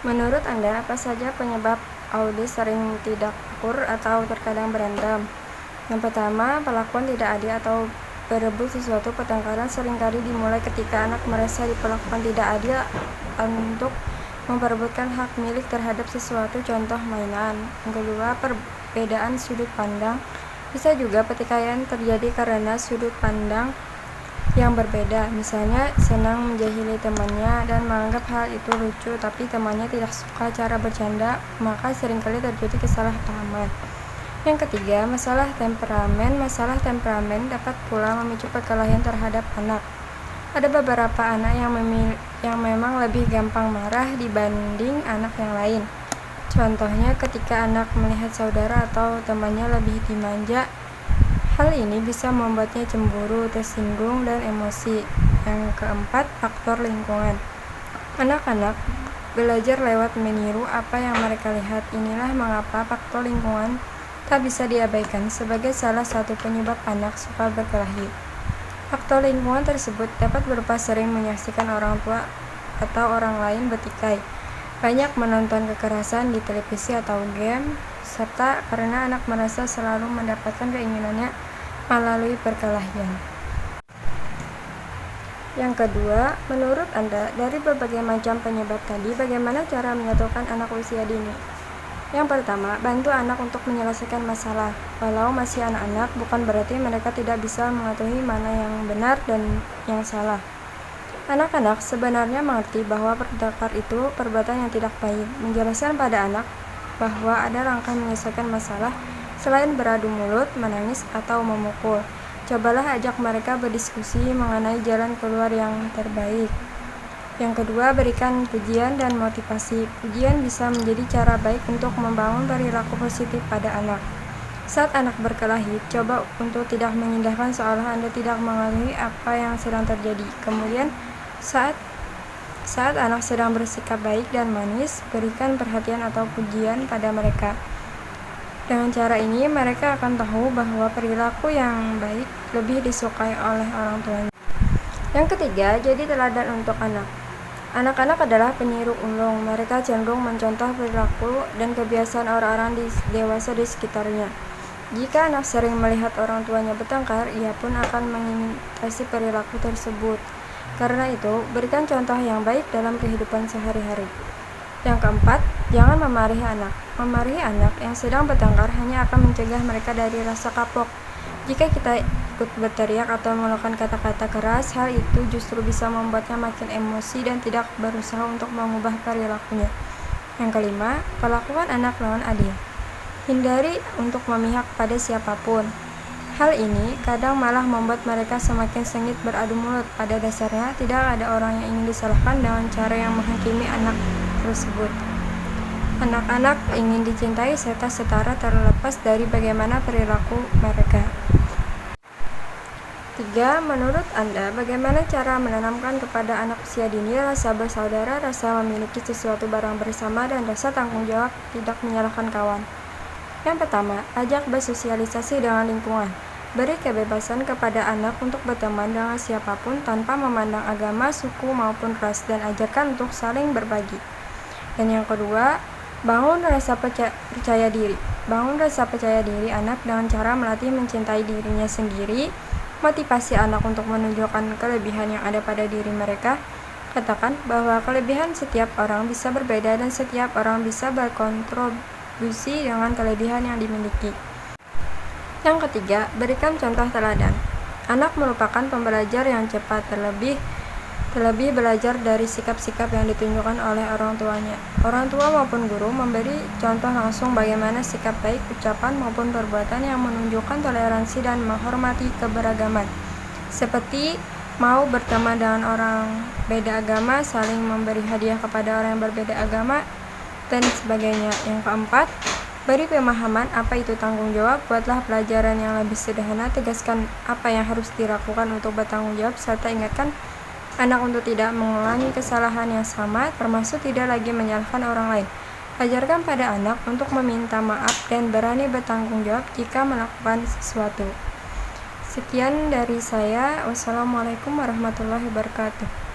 Menurut Anda, apa saja penyebab Audi sering tidak akur atau terkadang berantem? Yang pertama, perlakuan tidak adil atau berebut sesuatu. Pertengkaran seringkali dimulai ketika anak merasa diperlakukan tidak adil untuk memperebutkan hak milik terhadap sesuatu, contoh mainan. Yang kedua, perbedaan sudut pandang. Bisa juga pertikaian terjadi karena sudut pandang yang berbeda, misalnya senang menjahili temannya dan menganggap hal itu lucu, tapi temannya tidak suka cara bercanda, maka seringkali terjadi kesalahpahaman. Yang ketiga, masalah temperamen. Masalah temperamen dapat pula memicu perkelahian terhadap anak. Ada beberapa anak yang memang lebih gampang marah dibanding anak yang lain. Contohnya ketika anak melihat saudara atau temannya lebih dimanja, hal ini bisa membuatnya cemburu, tersinggung, dan emosi. Yang keempat, faktor lingkungan. Anak-anak belajar lewat meniru apa yang mereka lihat. Inilah mengapa faktor lingkungan tak bisa diabaikan sebagai salah satu penyebab anak suka berkelahi. Faktor lingkungan tersebut dapat berupa sering menyaksikan orang tua atau orang lain bertikai, banyak menonton kekerasan di televisi atau game, serta karena anak merasa selalu mendapatkan keinginannya melalui perkelahian. Yang kedua, menurut Anda, dari berbagai macam penyebab tadi, bagaimana cara menyatukan anak usia dini? Yang pertama, bantu anak untuk menyelesaikan masalah. Walau masih anak-anak, bukan berarti mereka tidak bisa mengetahui mana yang benar dan yang salah. Anak-anak sebenarnya mengerti bahwa bertengkar itu perbuatan yang tidak baik. Menjelaskan pada anak bahwa ada langkah menyelesaikan masalah selain beradu mulut, menangis, atau memukul. Cobalah ajak mereka berdiskusi mengenai jalan keluar yang terbaik. Yang kedua, berikan pujian dan motivasi. Pujian bisa menjadi cara baik untuk membangun perilaku positif pada anak. Saat anak berkelahi, coba untuk tidak mengindahkan seolah Anda tidak mengetahui apa yang sedang terjadi. Kemudian, saat anak sedang bersikap baik dan manis, berikan perhatian atau pujian pada mereka. Dengan cara ini, mereka akan tahu bahwa perilaku yang baik lebih disukai oleh orang tuanya. Yang ketiga, jadi teladan untuk anak. Anak-anak adalah peniru ulung. Mereka cenderung mencontoh perilaku dan kebiasaan orang-orang dewasa di sekitarnya. Jika anak sering melihat orang tuanya bertengkar, ia pun akan mengimitasi perilaku tersebut. Karena itu, berikan contoh yang baik dalam kehidupan sehari-hari. Yang keempat, jangan memarahi anak. Memarahi anak yang sedang bertengkar hanya akan mencegah mereka dari rasa kapok. Jika kita ikut berteriak atau mengeluarkan kata-kata keras, hal itu justru bisa membuatnya makin emosi dan tidak berusaha untuk mengubah perilakunya. Yang kelima, perlakukan anak dengan adil. Hindari untuk memihak pada siapapun. Hal ini kadang malah membuat mereka semakin sengit beradu mulut. Pada dasarnya, tidak ada orang yang ingin disalahkan dengan cara yang menghakimi anak tersebut. Anak-anak ingin dicintai serta setara terlepas dari bagaimana perilaku mereka. 3. Menurut Anda, bagaimana cara menanamkan kepada anak usia dini rasa bersaudara, rasa memiliki sesuatu barang bersama, dan rasa tanggung jawab tidak menyalahkan kawan? Yang pertama, ajak bersosialisasi dengan lingkungan. Beri kebebasan kepada anak untuk berteman dengan siapapun tanpa memandang agama, suku, maupun ras, dan ajarkan untuk saling berbagi. Dan yang kedua, bangun rasa percaya diri. Bangun rasa percaya diri anak dengan cara melatih mencintai dirinya sendiri, motivasi anak untuk menunjukkan kelebihan yang ada pada diri mereka. Katakan bahwa kelebihan setiap orang bisa berbeda dan setiap orang bisa berkontribusi dengan kelebihan yang dimiliki. Yang ketiga, berikan contoh teladan. Anak merupakan pembelajar yang cepat, terlebih belajar dari sikap-sikap yang ditunjukkan oleh orang tuanya. Orang tua maupun guru memberi contoh langsung bagaimana sikap baik, ucapan maupun perbuatan yang menunjukkan toleransi dan menghormati keberagaman. Seperti mau berteman dengan orang beda agama, saling memberi hadiah kepada orang yang berbeda agama, dan sebagainya. Yang keempat, beri pemahaman apa itu tanggung jawab. Buatlah pelajaran yang lebih sederhana, tegaskan apa yang harus dilakukan untuk bertanggung jawab, serta ingatkan anak untuk tidak mengulangi kesalahan yang sama, termasuk tidak lagi menyalahkan orang lain. Ajarkan pada anak untuk meminta maaf dan berani bertanggung jawab jika melakukan sesuatu. Sekian dari saya. Wassalamualaikum warahmatullahi wabarakatuh.